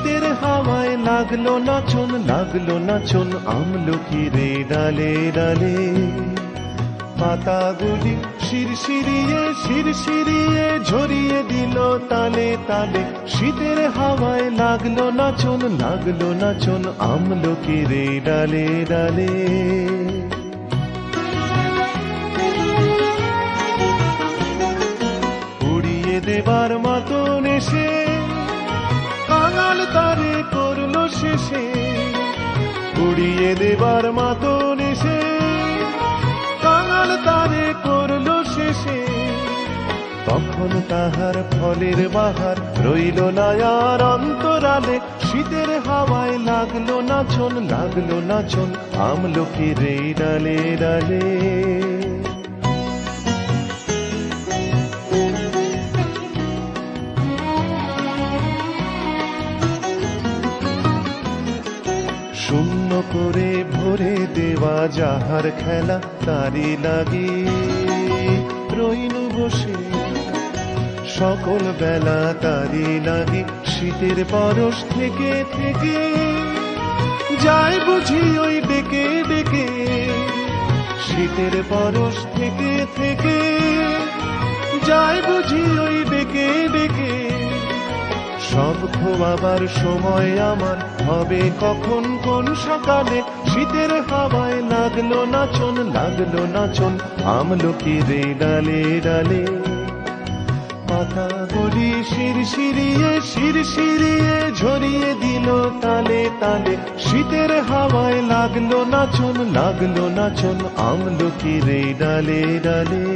শীতের হাওয়ায় লাগলো নাচন আমলকির ডালে ডালে। পাতাগুলি শিরশিরিয়ে ঝরিয়ে দিল তালে তালে। শীতের হাওয়ায় লাগলো নাচন আমলকির ডালে ডালে। উড়িয়ে দেবার মতন এসে কাঙাল তারে করলো শেষে। উড়িয়ে দেবার মতন এসে কাঙাল তারে করলো শেষে। তখন তাহার ফলের বাহার রইল না আর অন্তরালে। শীতের হাওয়ায় লাগলো নাচন আমলকির ডালে ডালে। শূন্য করে ভরে দেওয়া যাহার খেলা তারি লাগি রইনু বসে। সকল বেলা তারি লাগি শীতের পরশ থেকে থেকে। যায় বুঝি ওই ডেকে ডেকে শীতের পরশ থেকে থেকে। যায় বুঝি ওই ডেকে ডেকে। সব খোয়াবার সময় আমার হবে কখন কোন সকালে। শীতের হাওয়ায় লাগলো নাচন আমলকির ডালে ডালে। পাতাগুলি শিরশিরিয়ে ঝরিয়ে দিল তালে তালে। শীতের হাওয়ায় লাগলো নাচন আমলকির ডালে ডালে।